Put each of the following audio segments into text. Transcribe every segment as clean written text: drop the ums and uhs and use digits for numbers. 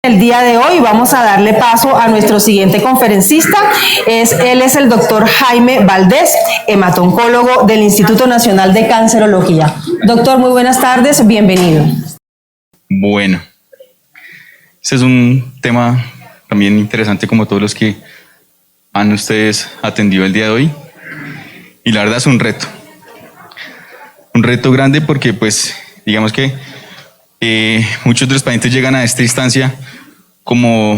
El día de hoy vamos a darle paso a nuestro siguiente conferencista. Él es el doctor Jaime Valdés, hematoncólogo del Instituto Nacional de Cancerología. Doctor, muy buenas tardes, bienvenido. Bueno, este es un tema también interesante como todos los que han ustedes atendido el día de hoy. Y la verdad es un reto. Un reto grande porque pues digamos que muchos de los pacientes llegan a esta instancia como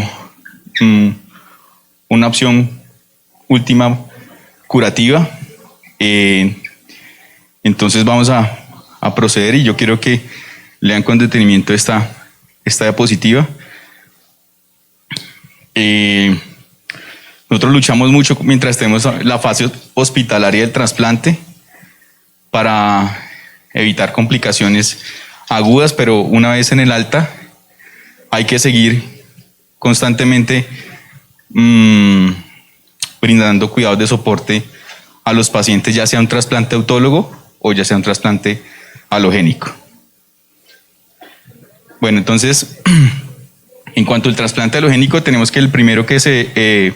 una opción última curativa. Entonces vamos a proceder y yo quiero que lean con detenimiento esta diapositiva. Nosotros luchamos mucho mientras tenemos la fase hospitalaria del trasplante para evitar complicaciones agudas, pero una vez en el alta hay que seguir constantemente brindando cuidados de soporte a los pacientes, ya sea un trasplante autólogo o ya sea un trasplante halogénico. Bueno, entonces, en cuanto al trasplante halogénico, tenemos que el primero que se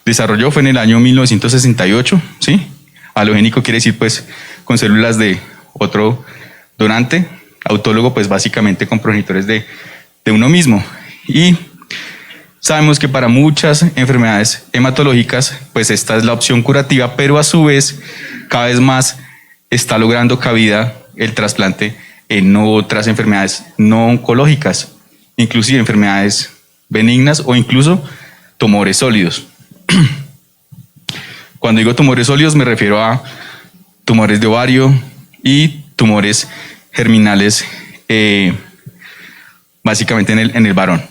desarrolló fue en el año 1968, ¿sí? Halogénico quiere decir pues con células de otro donante, autólogo pues básicamente con progenitores de uno mismo. Y sabemos que para muchas enfermedades hematológicas pues esta es la opción curativa, pero a su vez cada vez más está logrando cabida el trasplante en otras enfermedades no oncológicas, inclusive enfermedades benignas o incluso tumores sólidos. Cuando digo tumores sólidos me refiero a tumores de ovario y tumores germinales, básicamente en el varón.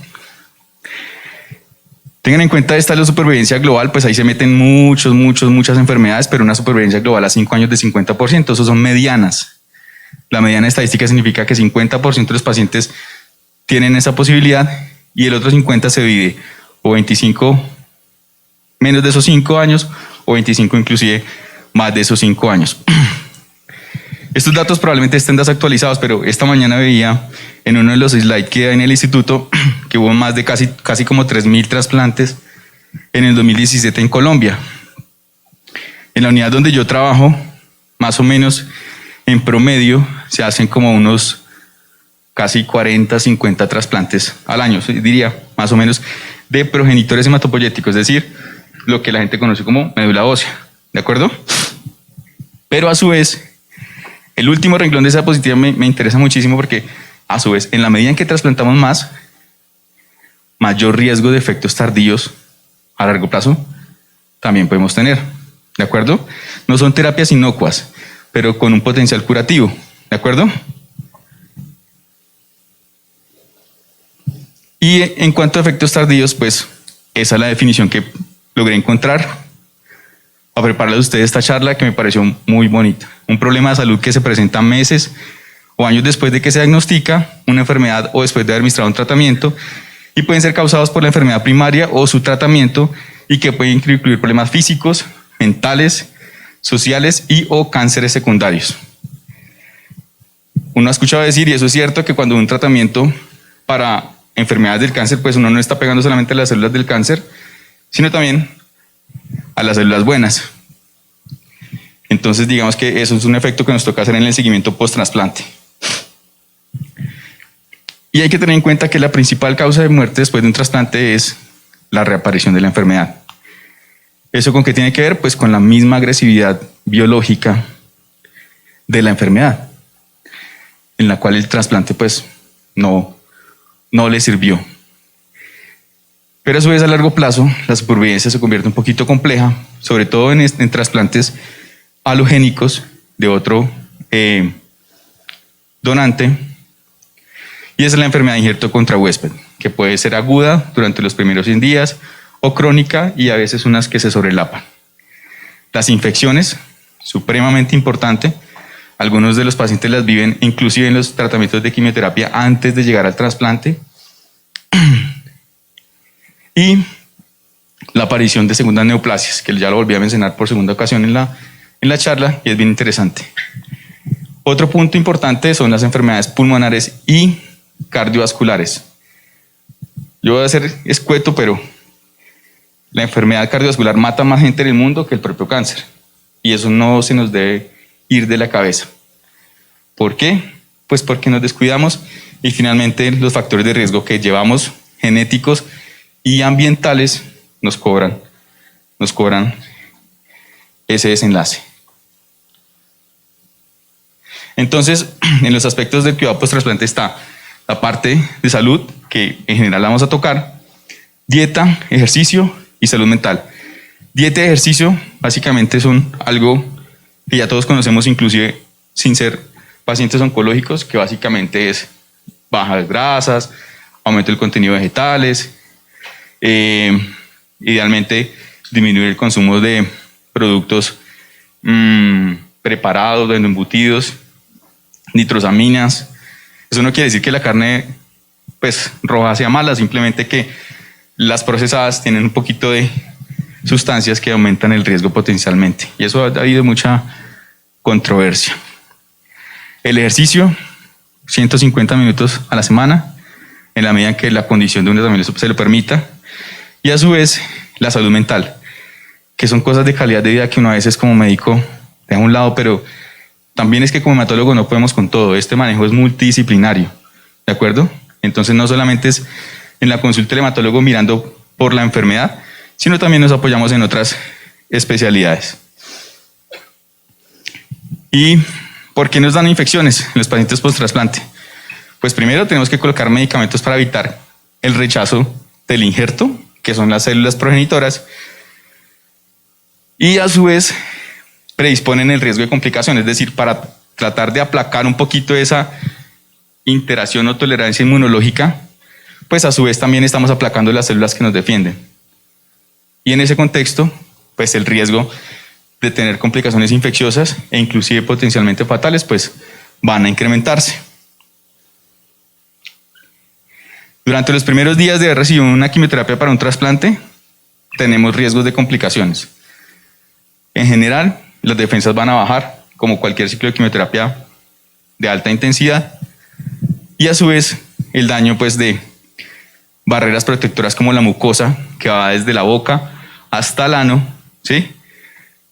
Tengan en cuenta esta es la supervivencia global, pues ahí se meten muchas enfermedades, pero una supervivencia global a 5 años de 50%, eso son medianas. La mediana estadística significa que 50% de los pacientes tienen esa posibilidad y el otro 50% se divide o 25 menos de esos 5 años o 25 inclusive más de esos 5 años. Estos datos probablemente estén desactualizados, pero esta mañana veía en uno de los slides que hay en el instituto que hubo más de casi como 3.000 trasplantes en el 2017 en Colombia. En la unidad donde yo trabajo, más o menos en promedio se hacen como unos casi 40, 50 trasplantes al año, diría más o menos, de progenitores hematopoyéticos, es decir, lo que la gente conoce como médula ósea, ¿de acuerdo? Pero a su vez, el último renglón de esa diapositiva me interesa muchísimo porque a su vez, en la medida en que trasplantamos más, mayor riesgo de efectos tardíos a largo plazo también podemos tener, ¿de acuerdo? No son terapias inocuas, pero con un potencial curativo, ¿de acuerdo? Y en cuanto a efectos tardíos, pues esa es la definición que logré encontrar a prepararles a ustedes esta charla que me pareció muy bonita. Un problema de salud que se presenta meses o años después de que se diagnostica una enfermedad o después de haber administrado un tratamiento y pueden ser causados por la enfermedad primaria o su tratamiento y que pueden incluir problemas físicos, mentales, sociales y o cánceres secundarios. Uno ha escuchado decir, y eso es cierto, que cuando un tratamiento para enfermedades del cáncer, pues uno no está pegando solamente a las células del cáncer, sino también a las células buenas. Entonces digamos que eso es un efecto que nos toca hacer en el seguimiento post-trasplante. Y hay que tener en cuenta que la principal causa de muerte después de un trasplante es la reaparición de la enfermedad. ¿Eso con qué tiene que ver? Pues con la misma agresividad biológica de la enfermedad, en la cual el trasplante pues no le sirvió. Pero a su vez a largo plazo la supervivencia se convierte un poquito compleja, sobre todo en trasplantes halogénicos de otro donante, y esa es la enfermedad de injerto contra huésped, que puede ser aguda durante los primeros 100 días o crónica y a veces unas que se sobrelapan. Las infecciones, supremamente importante, algunos de los pacientes las viven inclusive en los tratamientos de quimioterapia antes de llegar al trasplante. Y la aparición de segundas neoplasias, que ya lo volví a mencionar por segunda ocasión en la charla y es bien interesante. Otro punto importante son las enfermedades pulmonares y cardiovasculares. Yo voy a ser escueto, pero la enfermedad cardiovascular mata más gente en el mundo que el propio cáncer. Y eso no se nos debe ir de la cabeza. ¿Por qué? Pues porque nos descuidamos y finalmente los factores de riesgo que llevamos, genéticos y ambientales, nos cobran ese desenlace. Entonces, en los aspectos del cuidado post-trasplante está la parte de salud, que en general la vamos a tocar, dieta, ejercicio y salud mental. Dieta y ejercicio básicamente son algo que ya todos conocemos, inclusive sin ser pacientes oncológicos, que básicamente es bajas grasas, aumento del contenido de vegetales, idealmente disminuir el consumo de productos preparados, de embutidos, nitrosaminas. Eso no quiere decir que la carne pues roja sea mala, simplemente que las procesadas tienen un poquito de sustancias que aumentan el riesgo potencialmente, y eso ha habido mucha controversia. El ejercicio, 150 minutos a la semana, en la medida en que la condición de uno también se lo permita, y a su vez la salud mental, que son cosas de calidad de vida que uno a veces como médico deja a un lado, pero también es que como hematólogo no podemos con todo. Este manejo es multidisciplinario, ¿de acuerdo? Entonces no solamente es en la consulta del hematólogo mirando por la enfermedad, sino también nos apoyamos en otras especialidades. ¿Y por qué nos dan infecciones en los pacientes post-trasplante? Pues primero tenemos que colocar medicamentos para evitar el rechazo del injerto, que son las células progenitoras, y a su vez predisponen el riesgo de complicaciones, es decir, para tratar de aplacar un poquito esa interacción o tolerancia inmunológica, pues a su vez también estamos aplacando las células que nos defienden. Y en ese contexto, pues el riesgo de tener complicaciones infecciosas e inclusive potencialmente fatales, pues van a incrementarse. Durante los primeros días de haber recibido una quimioterapia para un trasplante, tenemos riesgos de complicaciones. En general, las defensas van a bajar, como cualquier ciclo de quimioterapia de alta intensidad, y a su vez el daño pues de barreras protectoras como la mucosa, que va desde la boca hasta el ano, ¿sí?,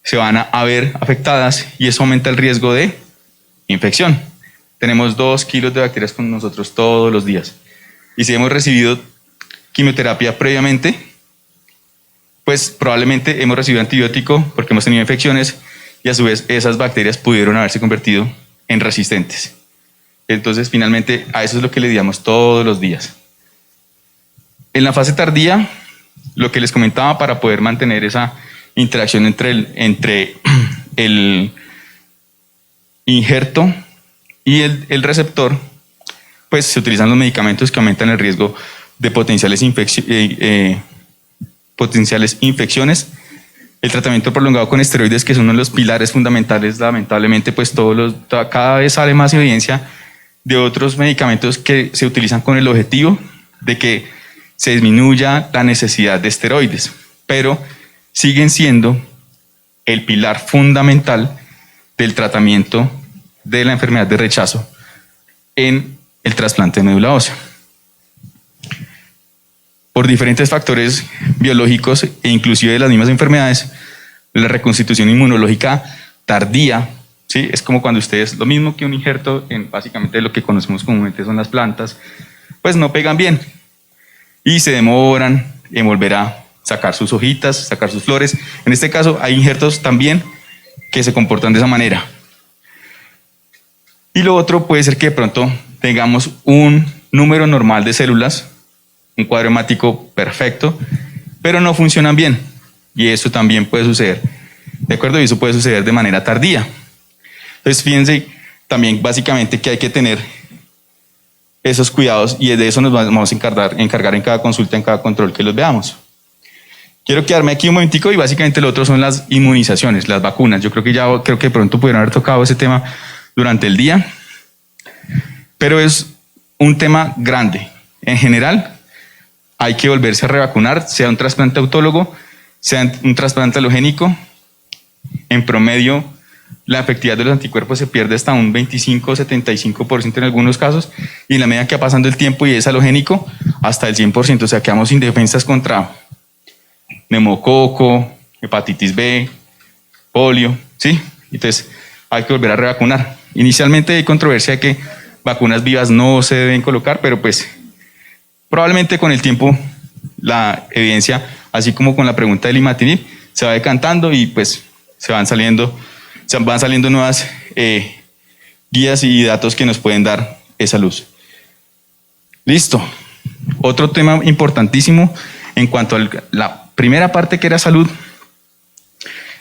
se van a ver afectadas, y eso aumenta el riesgo de infección. Tenemos 2 kilos de bacterias con nosotros todos los días, y si hemos recibido quimioterapia previamente, pues probablemente hemos recibido antibiótico porque hemos tenido infecciones, y a su vez esas bacterias pudieron haberse convertido en resistentes. Entonces finalmente a eso es lo que le damos todos los días. En la fase tardía, lo que les comentaba, para poder mantener esa interacción entre el injerto y el receptor, pues se utilizan los medicamentos que aumentan el riesgo de potenciales infecciones. El tratamiento prolongado con esteroides, que es uno de los pilares fundamentales, lamentablemente, pues cada vez sale más evidencia de otros medicamentos que se utilizan con el objetivo de que se disminuya la necesidad de esteroides, pero siguen siendo el pilar fundamental del tratamiento de la enfermedad de rechazo en el trasplante de médula ósea. Por diferentes factores biológicos e inclusive de las mismas enfermedades, la reconstitución inmunológica tardía, ¿sí?, es como cuando ustedes, lo mismo que un injerto en básicamente lo que conocemos comúnmente son las plantas, pues no pegan bien y se demoran en volver a sacar sus hojitas, sacar sus flores. En este caso hay injertos también que se comportan de esa manera. Y lo otro puede ser que de pronto tengamos un número normal de células, un cuadro hemático perfecto, pero no funcionan bien, y eso también puede suceder, ¿de acuerdo? Y eso puede suceder de manera tardía. Entonces fíjense también básicamente que hay que tener esos cuidados, y de eso nos vamos a encargar en cada consulta, en cada control que los veamos. Quiero quedarme aquí un momentico, y básicamente lo otro son las inmunizaciones, las vacunas. Yo creo que de pronto pudieron haber tocado ese tema durante el día, pero es un tema grande. En general, hay que volverse a revacunar, sea un trasplante autólogo, sea un trasplante alogénico. En promedio, la efectividad de los anticuerpos se pierde hasta un 25-75% en algunos casos, y en la medida que va pasando el tiempo y es halogénico, hasta el 100%, o sea, quedamos indefensas contra neumococo, hepatitis B, polio, ¿sí? Entonces hay que volver a revacunar. Inicialmente hay controversia de que vacunas vivas no se deben colocar, pero pues probablemente con el tiempo la evidencia, así como con la pregunta del imatinib, se va decantando y pues van saliendo nuevas guías y datos que nos pueden dar esa luz. Listo. Otro tema importantísimo en cuanto a la primera parte, que era salud,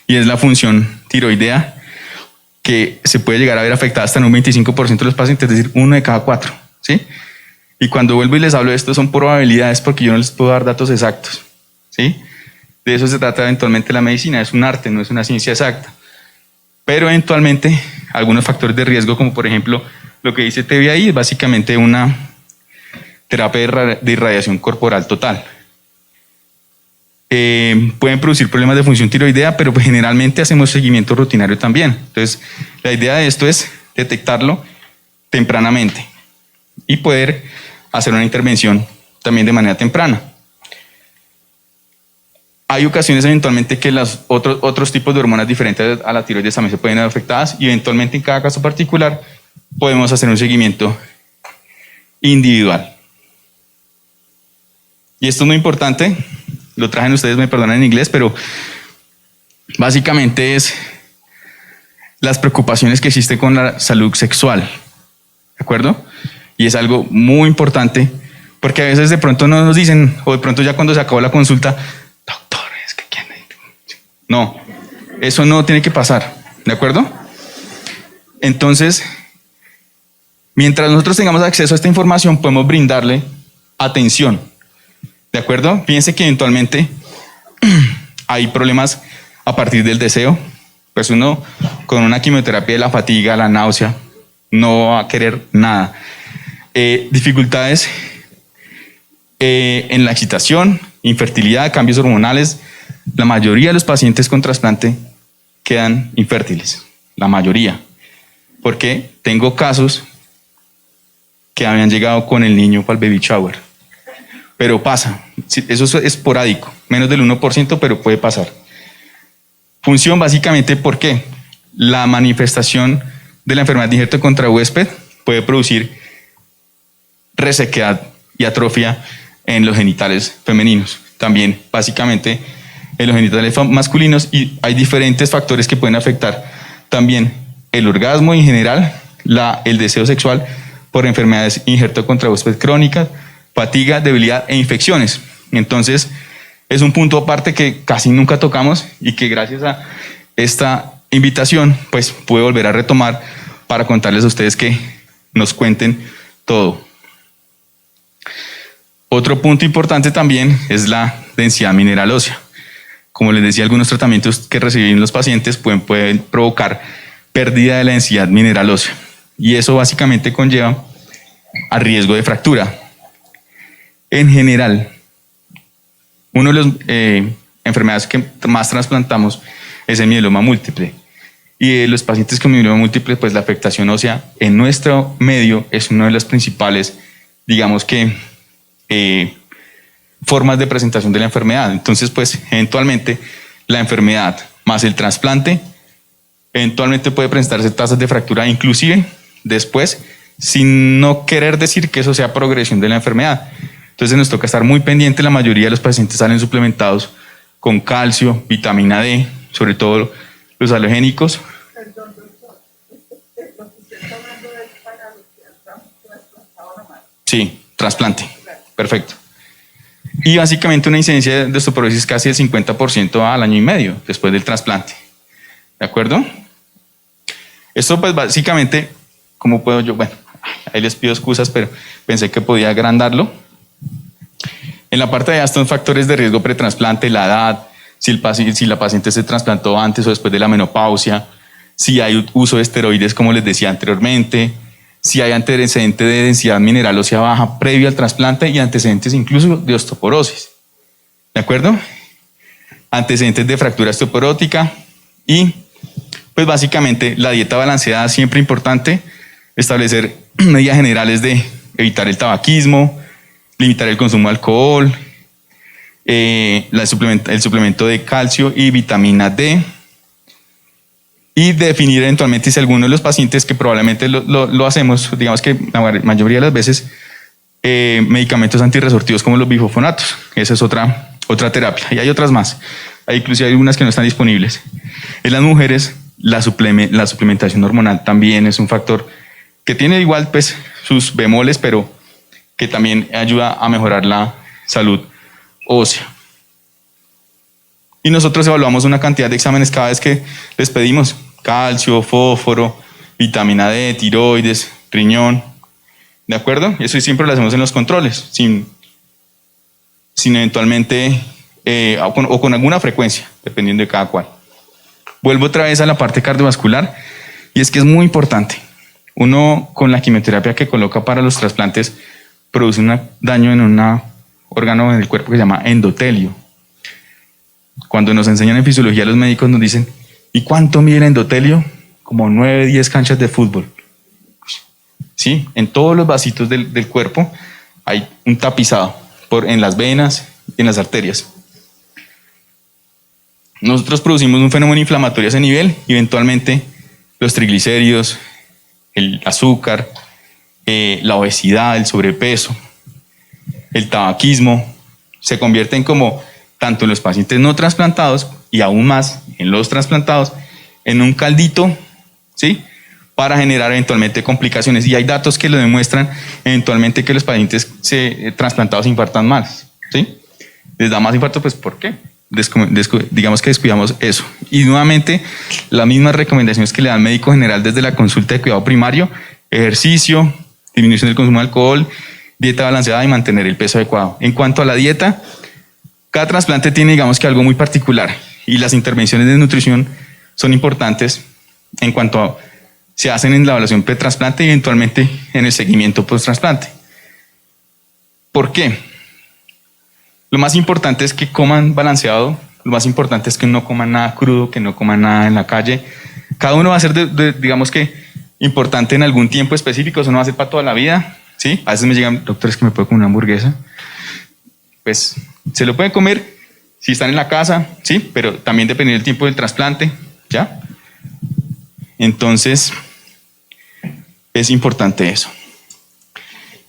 y es la función tiroidea, que se puede llegar a ver afectada hasta en un 25% de los pacientes, es decir, 1 de cada 4, ¿sí? Y cuando vuelvo y les hablo de esto, son probabilidades, porque yo no les puedo dar datos exactos, ¿sí? De eso se trata eventualmente la medicina, es un arte, no es una ciencia exacta. Pero eventualmente algunos factores de riesgo, como por ejemplo lo que dice TBI, es básicamente una terapia de irradiación corporal total. Pueden producir problemas de función tiroidea, pero pues generalmente hacemos seguimiento rutinario también. Entonces, la idea de esto es detectarlo tempranamente y poder hacer una intervención también de manera temprana. Hay ocasiones eventualmente que los otros tipos de hormonas diferentes a la tiroides también se pueden ver afectadas, y eventualmente en cada caso particular podemos hacer un seguimiento individual. Y esto es muy importante, lo trajen ustedes, me perdonan en inglés, pero básicamente es las preocupaciones que existen con la salud sexual, ¿de acuerdo? Y es algo muy importante, porque a veces de pronto no nos dicen, o de pronto ya cuando se acabó la consulta, doctor, es que ¿quién? No, eso no tiene que pasar, ¿de acuerdo? Entonces, mientras nosotros tengamos acceso a esta información, podemos brindarle atención, ¿de acuerdo? Fíjense que eventualmente hay problemas a partir del deseo. Pues uno con una quimioterapia de la fatiga, la náusea, no va a querer nada. Dificultades en la excitación, infertilidad, cambios hormonales. La mayoría de los pacientes con trasplante quedan infértiles, la mayoría. Porque tengo casos que habían llegado con el niño para el baby shower. Pero pasa, eso es esporádico, menos del 1%, pero puede pasar. Función básicamente porque la manifestación de la enfermedad de injerto contra huésped puede producir resequedad y atrofia en los genitales femeninos, también básicamente en los genitales masculinos, y hay diferentes factores que pueden afectar también el orgasmo en general, el deseo sexual por enfermedades de injerto contra huésped crónicas, fatiga, debilidad e infecciones. Entonces, es un punto aparte que casi nunca tocamos y que gracias a esta invitación, pues puedo volver a retomar para contarles a ustedes que nos cuenten todo. Otro punto importante también es la densidad mineral ósea. Como les decía, algunos tratamientos que reciben los pacientes pueden provocar pérdida de la densidad mineral ósea, y eso básicamente conlleva a riesgo de fractura. En general, una de las enfermedades que más trasplantamos es el mieloma múltiple. Y de los pacientes con mieloma múltiple, pues la afectación ósea en nuestro medio es una de las principales, digamos que, formas de presentación de la enfermedad. Entonces, pues, eventualmente, la enfermedad más el trasplante, eventualmente puede presentarse tasas de fractura, inclusive después, sin no querer decir que eso sea progresión de la enfermedad. Entonces nos toca estar muy pendiente. La mayoría de los pacientes salen suplementados con calcio, vitamina D, sobre todo los halogénicos. Perdón, doctor, lo que usted está hablando es para los que han trasplantado nomás. Sí, trasplante. Perfecto. Y básicamente una incidencia de osteoporosis casi del 50% al año y medio después del trasplante. ¿De acuerdo? Esto pues básicamente, ¿cómo puedo yo? Bueno, ahí les pido excusas, pero pensé que podía agrandarlo. En la parte de allá están factores de riesgo pretrasplante, la edad, si la paciente se trasplantó antes o después de la menopausia, si hay uso de esteroides, como les decía anteriormente, si hay antecedentes de densidad mineral ósea baja previo al trasplante y antecedentes incluso de osteoporosis. ¿De acuerdo? Antecedentes de fractura osteoporótica y Pues básicamente la dieta balanceada, siempre importante, establecer medidas generales de evitar el tabaquismo, limitar el consumo de alcohol, el suplemento de calcio y vitamina D, y definir eventualmente si alguno de los pacientes, que probablemente lo hacemos, digamos que la mayoría de las veces, medicamentos antirresortivos como los bifosfonatos. Esa es otra terapia. Y hay otras más. Hay inclusive algunas que no están disponibles. En las mujeres, la suplementación hormonal también es un factor que tiene igual pues sus bemoles, pero que también ayuda a mejorar la salud ósea. Y nosotros evaluamos una cantidad de exámenes cada vez que les pedimos: calcio, fósforo, vitamina D, tiroides, riñón. ¿De acuerdo? Eso siempre lo hacemos en los controles, sin eventualmente, o con alguna frecuencia, dependiendo de cada cual. Vuelvo otra vez a la parte cardiovascular, y es que es muy importante. Uno, con la quimioterapia que coloca para los trasplantes, produce un daño en un órgano del cuerpo que se llama endotelio. Cuando nos enseñan en fisiología, los médicos nos dicen: ¿y cuánto mide el endotelio? Como 9, 10 canchas de fútbol. ¿Sí? En todos los vasitos del cuerpo hay un tapizado en las venas y en las arterias. Nosotros producimos un fenómeno inflamatorio a ese nivel, y eventualmente los triglicéridos, el azúcar, la obesidad, el sobrepeso, el tabaquismo, se convierten, como tanto en los pacientes no trasplantados y aún más en los trasplantados, en un caldito, ¿sí?, para generar eventualmente complicaciones. Y hay datos que lo demuestran eventualmente, que los pacientes trasplantados se infartan más, ¿sí? Les da más infarto, pues ¿por qué? Digamos que descuidamos eso. Y nuevamente, las mismas recomendaciones que le da el médico general desde la consulta de cuidado primario: ejercicio, disminución del consumo de alcohol, dieta balanceada y mantener el peso adecuado. En cuanto a la dieta, cada trasplante tiene, digamos que, algo muy particular, y las intervenciones de nutrición son importantes en cuanto a se hacen en la evaluación pre-trasplante y eventualmente en el seguimiento post-trasplante. ¿Por qué? Lo más importante es que coman balanceado, lo más importante es que no coman nada crudo, que no coman nada en la calle. Cada uno va a ser, digamos que, importante en algún tiempo específico, eso no va a ser para toda la vida, ¿sí? A veces me llegan: doctores, que me puedo comer una hamburguesa. Pues se lo pueden comer si están en la casa, ¿sí? Pero también dependiendo del tiempo del trasplante, ¿ya? Entonces, es importante eso.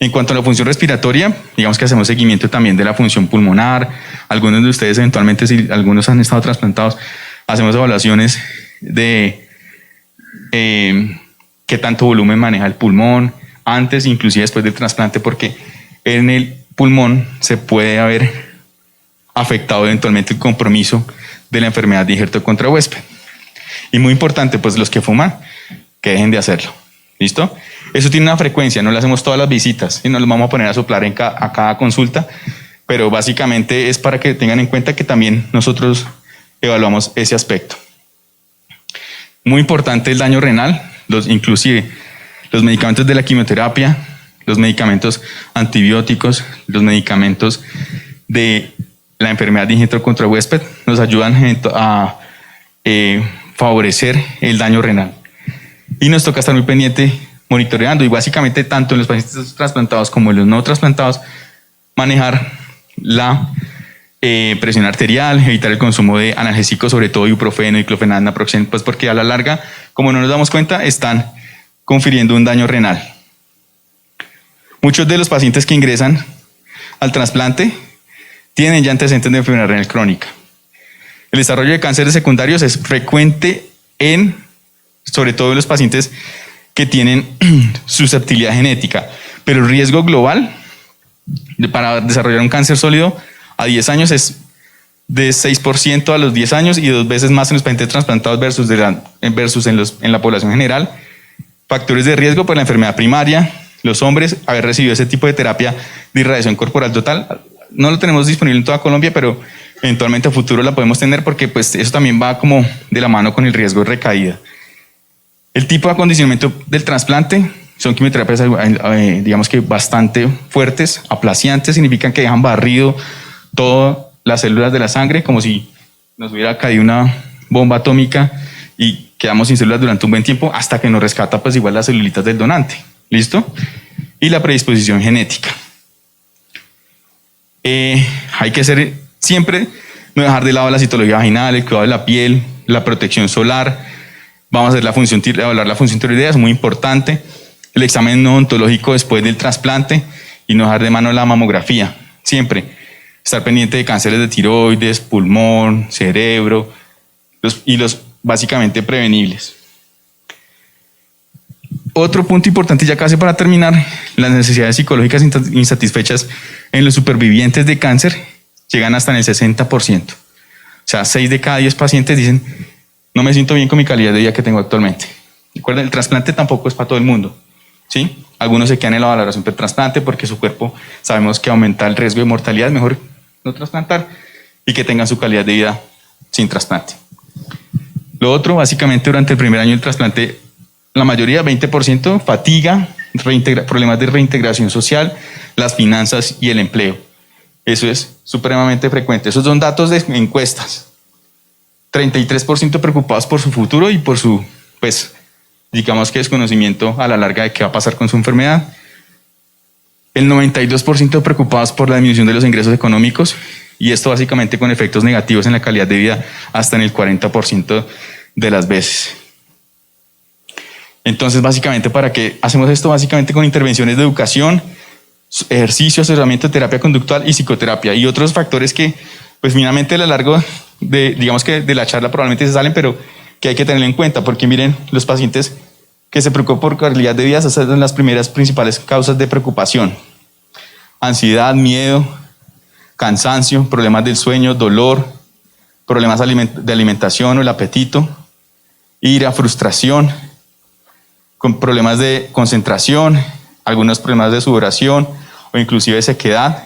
En cuanto a la función respiratoria, digamos que hacemos seguimiento también de la función pulmonar. Algunos de ustedes eventualmente, si algunos han estado trasplantados, hacemos evaluaciones de qué tanto volumen maneja el pulmón antes, inclusive después del trasplante, porque en el pulmón se puede haber afectado eventualmente el compromiso de la enfermedad de injerto contra huésped. Y muy importante, pues los que fuman, que dejen de hacerlo. ¿Listo? Eso tiene una frecuencia, no le hacemos todas las visitas y no los vamos a poner a soplar a cada consulta, pero básicamente es para que tengan en cuenta que también nosotros evaluamos ese aspecto. Muy importante el daño renal, inclusive los medicamentos de la quimioterapia, los medicamentos antibióticos, los medicamentos de la enfermedad de injerto contra huésped nos ayudan a favorecer el daño renal. Y nos toca estar muy pendiente, monitoreando, y básicamente tanto en los pacientes trasplantados como en los no trasplantados, manejar la presión arterial, evitar el consumo de analgésicos, sobre todo ibuprofeno, diclofenac, naproxen, pues porque a la larga, como no nos damos cuenta, están confiriendo un daño renal. Muchos de los pacientes que ingresan al trasplante tienen ya antecedentes de enfermedad renal crónica. El desarrollo de cánceres secundarios es frecuente sobre todo en los pacientes que tienen susceptibilidad genética, pero el riesgo global para desarrollar un cáncer sólido a 10 años es de 6% a los 10 años y 2 veces más en los pacientes trasplantados versus en la población general. Factores de riesgo por la enfermedad primaria: los hombres, haber recibido ese tipo de terapia de irradiación corporal total. No lo tenemos disponible en toda Colombia, pero eventualmente a futuro la podemos tener, porque pues eso también va como de la mano con el riesgo de recaída. El tipo de acondicionamiento del trasplante son quimioterapias, digamos que bastante fuertes, aplaciantes, significan que dejan barrido todas las células de la sangre, como si nos hubiera caído una bomba atómica, y quedamos sin células durante un buen tiempo hasta que nos rescata pues igual las celulitas del donante. ¿Listo? Y la predisposición genética. Hay que hacer siempre, no dejar de lado la citología vaginal, el cuidado de la piel, la protección solar. Vamos a hacer evaluar la función tiroidea, es muy importante. El examen odontológico después del trasplante y no dejar de mano la mamografía. Siempre estar pendiente de cánceres de tiroides, pulmón, cerebro y los básicamente prevenibles. Otro punto importante ya casi para terminar, las necesidades psicológicas insatisfechas en los supervivientes de cáncer llegan hasta en el 60%. O sea, 6 de cada 10 pacientes dicen, no me siento bien con mi calidad de vida que tengo actualmente. Recuerden, el trasplante tampoco es para todo el mundo, ¿sí? Algunos se quedan en la valoración del trasplante porque su cuerpo sabemos que aumenta el riesgo de mortalidad, mejor no trasplantar y que tengan su calidad de vida sin trasplante. Lo otro, básicamente durante el primer año del trasplante, la mayoría, 20%, fatiga, problemas de reintegración social, las finanzas y el empleo. Eso es supremamente frecuente. Esos son datos de encuestas. 33% preocupados por su futuro y por su, pues, digamos que desconocimiento a la larga de qué va a pasar con su enfermedad. El 92% preocupados por la disminución de los ingresos económicos y esto básicamente con efectos negativos en la calidad de vida hasta en el 40% de las veces. Entonces, básicamente, ¿para qué hacemos esto? Básicamente con intervenciones de educación, ejercicio, asesoramiento, terapia conductual y psicoterapia y otros factores que, pues, finalmente a lo largo de, digamos que de la charla probablemente se salen, pero que hay que tenerlo en cuenta, porque miren, los pacientes que se preocupan por calidad de vida, esas son las primeras principales causas de preocupación. Ansiedad, miedo, cansancio, problemas del sueño, dolor, problemas de alimentación o el apetito, ira, frustración, con problemas de concentración, algunos problemas de sudoración o inclusive sequedad